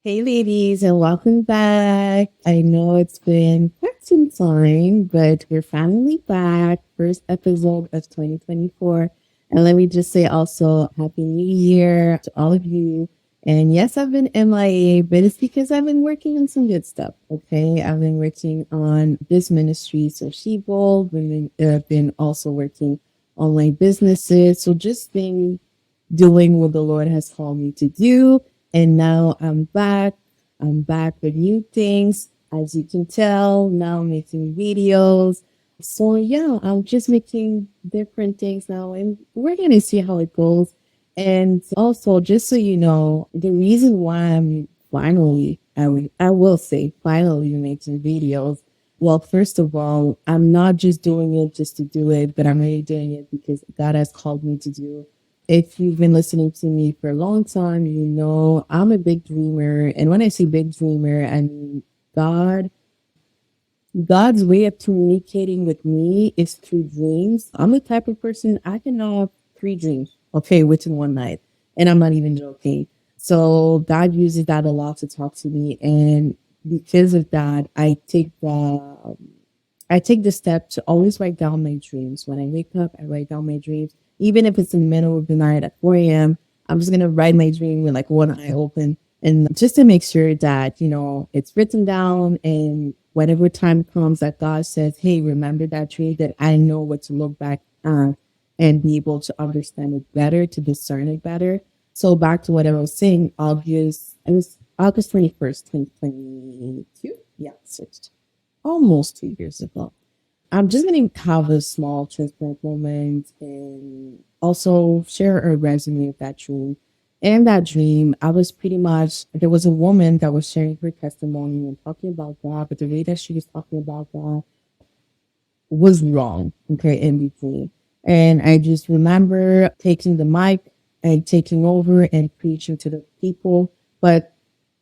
Hey, ladies, and welcome back. I know it's been quite some time, but we're finally back. First episode of 2024. And let me just say also, Happy New Year to all of you. And yes, I've been MIA, but it's because I've been working on some good stuff. Okay. I've been working on this ministry, so She-Bold, been also working online businesses. So just been doing what the Lord has called me to do. And now I'm back. I'm back with new things. As you can tell, now I'm making videos. So yeah, I'm just making different things now and we're gonna see how it goes. And also, just so you know, the reason why I'm finally, I will say finally making videos. Well, first of all, I'm not just doing it just to do it, but I'm really doing it because God has called me to do. If you've been listening to me for a long time, you know I'm a big dreamer. And when I say big dreamer, I mean God. God's way of communicating with me is through dreams. I'm the type of person I can have three dreams, okay, within one night. And I'm not even joking. So God uses that a lot to talk to me. And because of that, I take the step to always write down my dreams. When I wake up, I write down my dreams. Even if it's in the middle of the night at 4 a.m., I'm just going to write my dream with like one eye open. And just to make sure that, it's written down and whatever time comes that God says, hey, remember that dream, that I know what to look back at and be able to understand it better, to discern it better. So back to what I was saying, it was August 21st, 2022. Yeah, so almost 2 years ago. I'm just going to have a small transparent moment and also share a resume of that dream. And that dream, I was pretty much, there was a woman that was sharing her testimony and talking about God, but the way that she was talking about God was wrong, okay, in between. And I just remember taking the mic and taking over and preaching to the people. But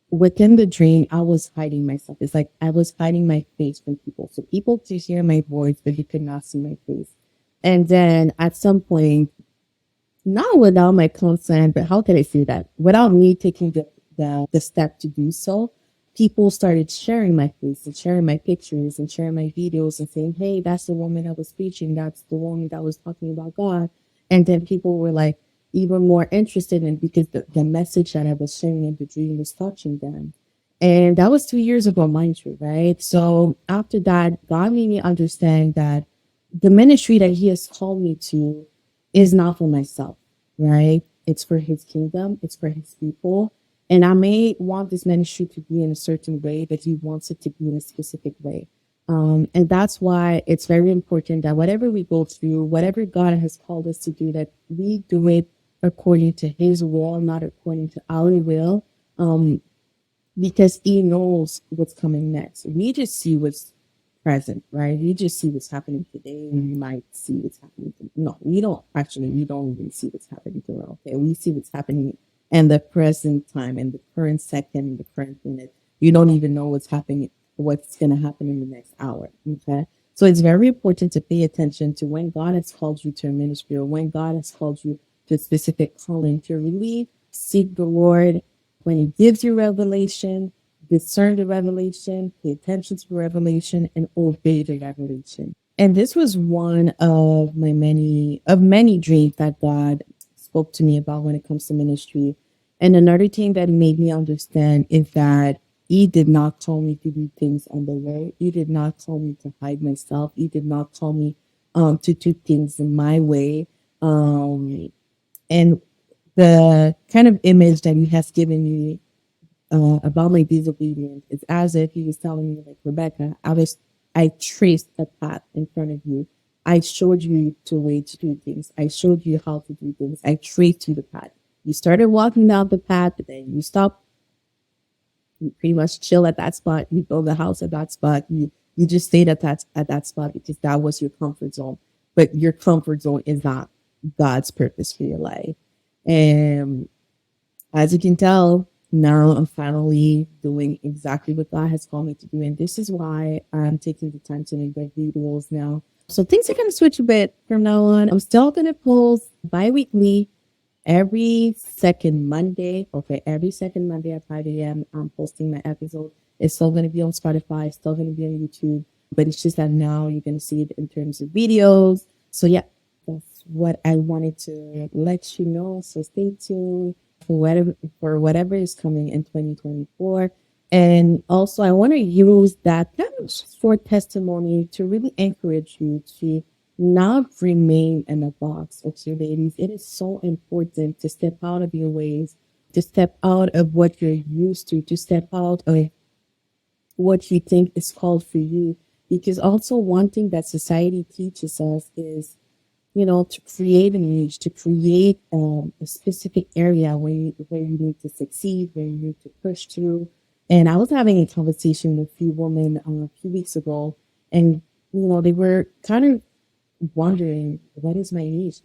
within the dream, I was hiding myself. It's like I was hiding my face from people. So people could hear my voice, but they could not see my face. And then at some point, not without my consent, but how can I say that? Without me taking the step to do so, people started sharing my face and sharing my pictures and sharing my videos and saying, hey, that's the woman that was preaching. That's the woman that was talking about God. And then people were like even more interested in because the message that I was sharing in the dream was touching them. And that was 2 years ago, mind you, right? So after that, God made me understand that the ministry that He has called me to is not for myself, right? It's for His kingdom, it's for His people. And I may want this ministry to be in a certain way, but He wants it to be in a specific way. And that's why it's very important that whatever we go through, whatever God has called us to do, that we do it according to His will, not according to our will, because He knows what's coming next. We just see what's present, right? We just see what's happening today. We might see what's happening. No, we don't actually. We don't even see what's happening tomorrow. Okay, we see what's happening in the present time, in the current second, in the current minute. You don't even know what's happening, what's going to happen in the next hour. Okay, so it's very important to pay attention to when God has called you to a ministry or when God has called you to a specific calling, to really seek the Lord when He gives you revelation, discern the revelation, pay attention to the revelation, and obey the revelation. And this was one of many dreams that God spoke to me about when it comes to ministry. And another thing that made me understand is that He did not call me to do things on the low. He did not call me to hide myself. He did not call me to do things in my way. And the kind of image that He has given me about my disobedience, it's as if He was telling me, like, Rebecca, I traced a path in front of you. I showed you the way to do things. I showed you how to do things. I traced you the path. You started walking down the path, but then you stopped. You pretty much chill at that spot. You build a house at that spot. You just stayed at that spot because that was your comfort zone. But your comfort zone is not God's purpose for your life. And as you can tell, now I'm finally doing exactly what God has called me to do. And this is why I'm taking the time to make my videos now. So things are going to switch a bit from now on. I'm still going to post bi-weekly. every second Monday. Okay, every second Monday at 5 a.m. I'm posting my episode. It's still going to be on Spotify, it's still going to be on YouTube, but it's just that now you're going to see it in terms of videos. So yeah, that's what I wanted to let you know. So stay tuned for whatever is coming in 2024. And also, I want to use that kind of short testimony to really encourage you to not remain in a box. Okay, ladies, it is so important to step out of your ways, to step out of what you're used to step out of what you think is called for you. Because also, one thing that society teaches us is, to create a niche, to create a specific area where you need to succeed, where you need to push through. And I was having a conversation with a few women a few weeks ago, and they were kind of wondering, what is my niche?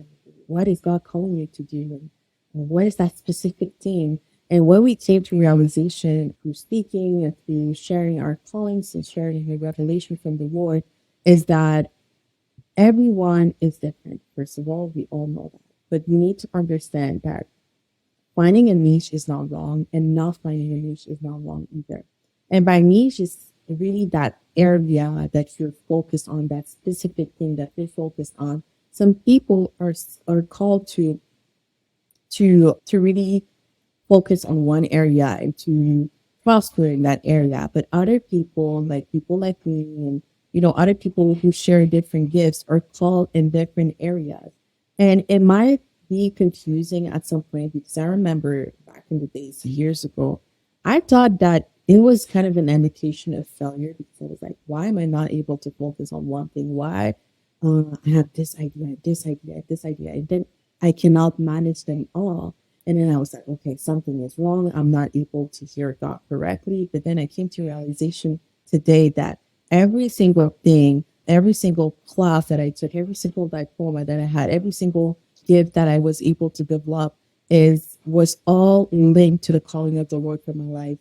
What is God calling me to do? And what is that specific thing? And when we came to realization through speaking and through sharing our callings and sharing the revelation from the Lord, is that everyone is different. First of all, we all know that. But you need to understand that finding a niche is not wrong, and not finding a niche is not wrong either. And by niche is really that area that you're focused on, that specific thing that you're focused on. Some people are called to really focus on one area and to prosper in that area. But other people like me, and other people who share different gifts are called in different areas. And it might be confusing at some point, because I remember back in the days, years ago, I thought that it was kind of an indication of failure, because I was like, why am I not able to focus on one thing? Why I have this idea, and then I cannot manage them all. And then I was like, okay, something is wrong. I'm not able to hear God correctly. But then I came to realization today that every single thing, every single class that I took, every single diploma that I had, every single gift that I was able to develop was all linked to the calling of the Lord for my life.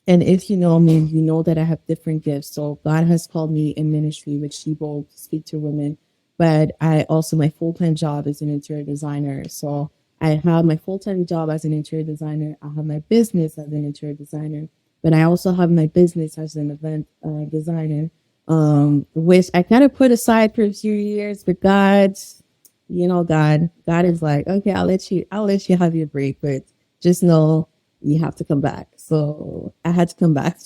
And if you know me, you know that I have different gifts. So God has called me in ministry, which He will speak to women. But I also, my full-time job is an interior designer. So I have my full-time job as an interior designer. I have my business as an interior designer. But I also have my business as an event designer, which I kind of put aside for a few years. But God is like, okay, I'll let you have your break, but just know you have to come back. So I had to come back.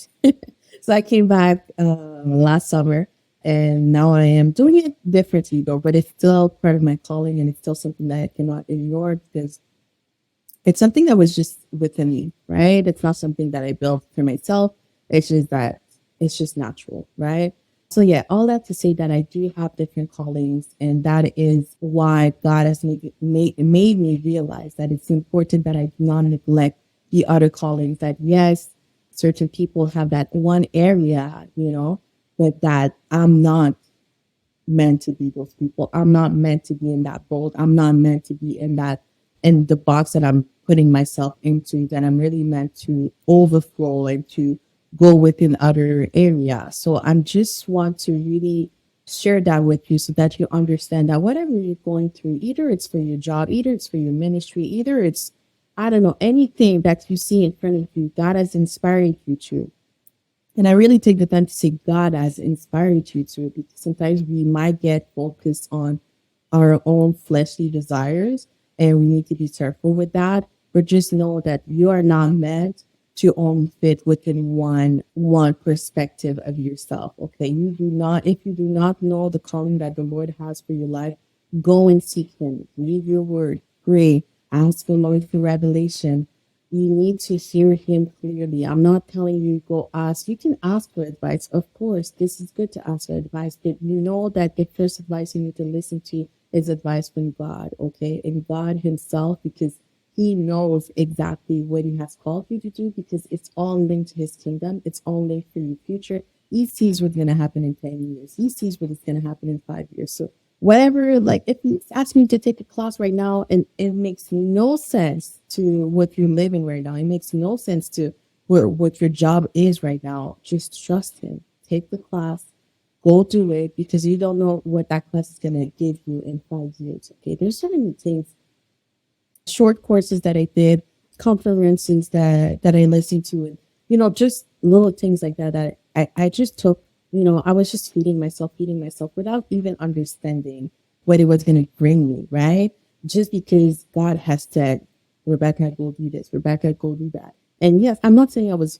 So I came back last summer, and now I am doing it differently though, but it's still part of my calling, and it's still something that I cannot ignore, because it's something that was just within me, right? It's not something that I built for myself. It's just that it's just natural, right? So yeah, all that to say that I do have different callings, and that is why God has made me realize that it's important that I do not neglect the other callings. That yes, certain people have that one area, but that I'm not meant to be those people. I'm not meant to be in that boat. I'm not meant to be in the box that I'm putting myself into, that I'm really meant to overflow and to go within other areas. So I just want to really share that with you, so that you understand that whatever you're going through, either it's for your job, either it's for your ministry, either it's, I don't know, anything that you see in front of you, God has inspired you to. And I really take the time to say God has inspired you to, because sometimes we might get focused on our own fleshly desires, and we need to be careful with that. But just know that you are not meant to only fit within one perspective of yourself. Okay. If you do not know the calling that the Lord has for your life, go and seek Him. Read your word, pray, ask the Lord for revelation. You need to hear Him clearly. I'm not telling you go ask. You can ask for advice. Of course, this is good to ask for advice, but you know that the first advice you need to listen to is advice from God, okay? And God Himself, because He knows exactly what He has called you to do, because it's all linked to His kingdom. It's all linked for your future. He sees what's going to happen in 10 years. He sees what is going to happen in 5 years. So whatever, like if you ask me to take a class right now and it makes no sense to what you're living right now, it makes no sense to what your job is right now, just trust Him. Take the class, go do it, because you don't know what that class is going to give you in 5 years. Okay. There's so many things short courses that I did, conferences that I listened to, and just little things like that that I just took. I was just feeding myself without even understanding what it was going to bring me, right? Just because God has said, Rebecca, go do this, Rebecca, go do that. And yes, I'm not saying I was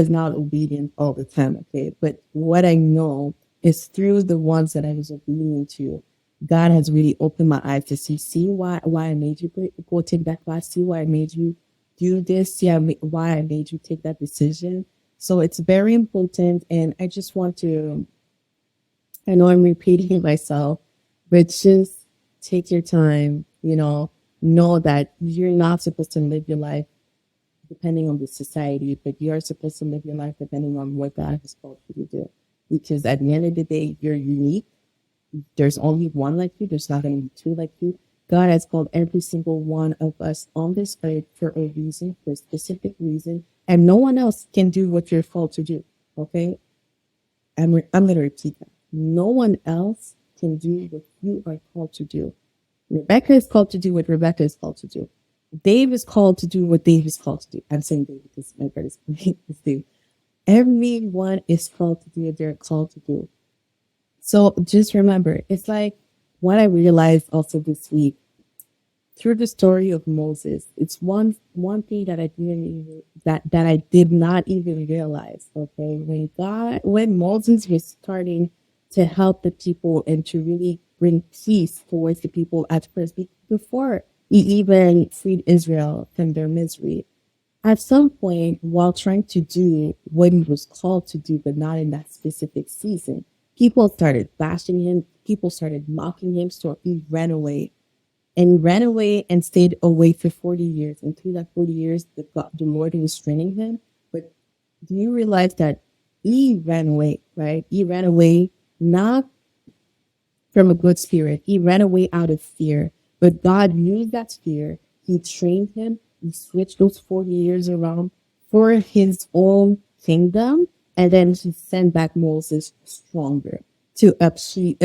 not obedient all the time, okay? But what I know is through the ones that I was obedient to, God has really opened my eyes to see why I made you go take that class, see why I made you do this, see why I made you take that decision. So it's very important, and I just want to. I know I'm repeating myself, but just take your time. Know that you're not supposed to live your life depending on the society, but you are supposed to live your life depending on what God has called you to do. Because at the end of the day, you're unique. There's only one like you. There's not going to be two like you. God has called every single one of us on this earth for a reason, for a specific reason, and no one else can do what you're called to do. Okay, I'm going to repeat that. No one else can do what you are called to do. Rebecca is called to do what Rebecca is called to do. Dave is called to do what Dave is called to do. I'm saying Dave because my brother's is Dave. Everyone is called to do what they're called to do. So just remember, it's like what I realized also this week through the story of Moses. It's one thing that I didn't even that I did not even realize. Okay, when Moses was starting to help the people and to really bring peace towards the people at first, before he even freed Israel from their misery. At some point, while trying to do what he was called to do, but not in that specific season, people started bashing him. People started mocking him. So he ran away and ran away and stayed away for 40 years. And through that 40 years, the Lord was training him. But do you realize that he ran away, right? He ran away not from a good spirit. He ran away out of fear. But God used that fear. He trained him. He switched those 40 years around for his own kingdom. And then he sent back Moses stronger to achieve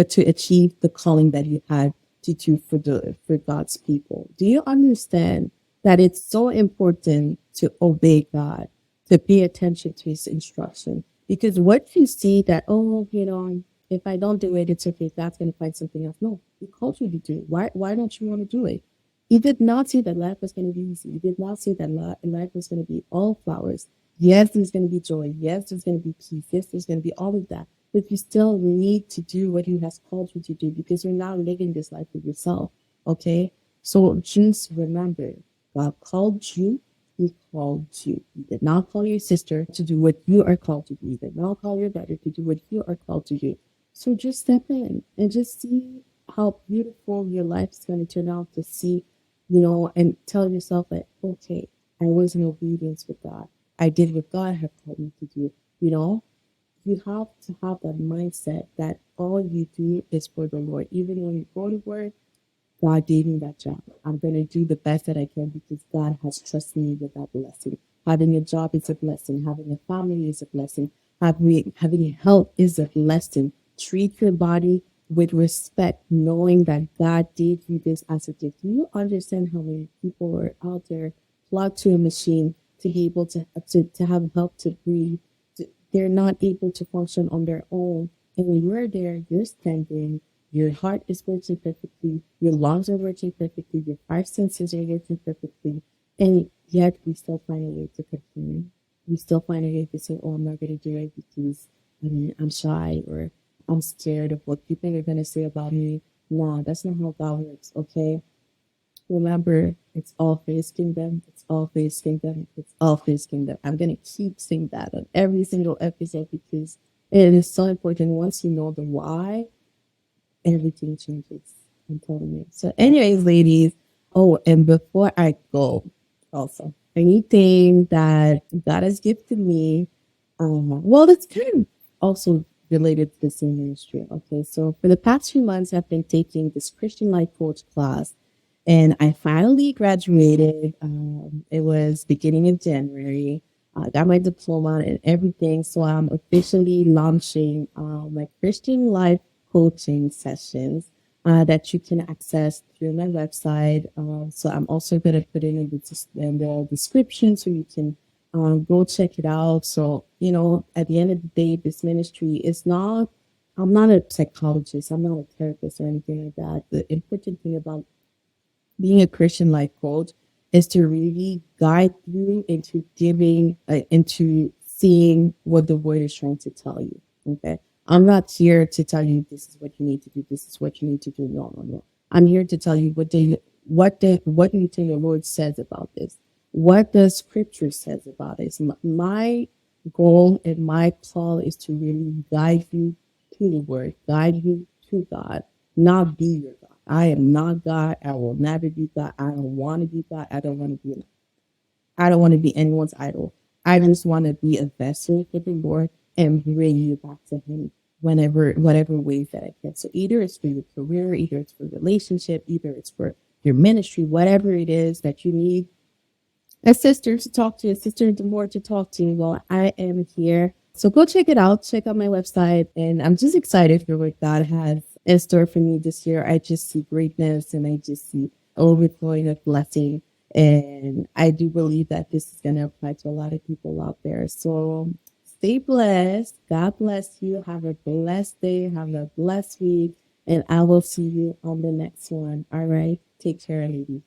the calling that he had to do for God's people. Do you understand that it's so important to obey God, to pay attention to his instruction? Because what you see that, if I don't do it, it's okay. God's going to find something else. No, he called you to do it. Why don't you want to do it? He did not say that life was going to be easy. He did not say that life was going to be all flowers. Yes, there's going to be joy. Yes, there's going to be peace. Yes, there's going to be all of that. But you still need to do what he has called you to do because you're not living this life for yourself. Okay? So just remember, God called you. He called you. He did not call your sister to do what you are called to do. He did not call your brother to do what you are called to do. So just step in and just see how beautiful your life is going to turn out to see, and tell yourself that, okay, I was in obedience with God. I did what God had called me to do. You have to have that mindset that all you do is for the Lord. Even when you go to work, God gave me that job. I'm going to do the best that I can because God has trusted me with that blessing. Having a job is a blessing. Having a family is a blessing. Having health is a blessing. Treat your body with respect, knowing that God gave you this as a gift. Do you understand how many people are out there plugged to a machine to be able to have help to breathe? They're not able to function on their own. And when you're there, you're standing, your heart is working perfectly, your lungs are working perfectly, your five senses are working perfectly, and yet we still find a way to complain. We still find a way to say, oh, I'm not going to do it because I'm shy or I'm scared of what people are going to say about me. No, that's not how God works, okay? Remember, it's all for his kingdom. It's all for his kingdom. It's all for his kingdom. I'm going to keep saying that on every single episode because it is so important. Once you know the why, everything changes. I'm telling you. So, anyways, ladies. Oh, and before I go, also, anything that God has gifted me, well, it's kind of also related to the same ministry. Okay, so for the past few months, I've been taking this Christian life coach class and I finally graduated. It was beginning of January. I got my diploma and everything. So I'm officially launching my Christian life coaching sessions. that you can access through my website. So I'm also going to put it in in the description so you can go check it out. So, you know, at the end of the day, this ministry is not, I'm not a psychologist, I'm not a therapist or anything like that. The important thing about being a Christian life coach is to really guide you into giving, into seeing what the word is trying to tell you. Okay. I'm not here to tell you this is what you need to do. This is what you need to do. No, no, no. I'm here to tell you what do you think the Lord says about this? What the scripture says about it? My goal and my call is to really guide you to the word, guide you to God, not be your God. I am not God. I will never be God. I don't want to be God. I don't want to be anyone's idol. I just want to be a vessel for the Lord and bring you back to Him whatever ways that I can. So either it's for your career, either it's for relationship, either it's for your ministry, whatever it is that you need a sister to talk to, a sister in the Lord to talk to. Well, I am here. So go check it out. Check out my website. And I'm just excited for what God has in store for me this year. I just see greatness and I just see overflowing of blessing. And I do believe that this is going to apply to a lot of people out there. So stay blessed. God bless you. Have a blessed day. Have a blessed week. And I will see you on the next one. All right. Take care, ladies.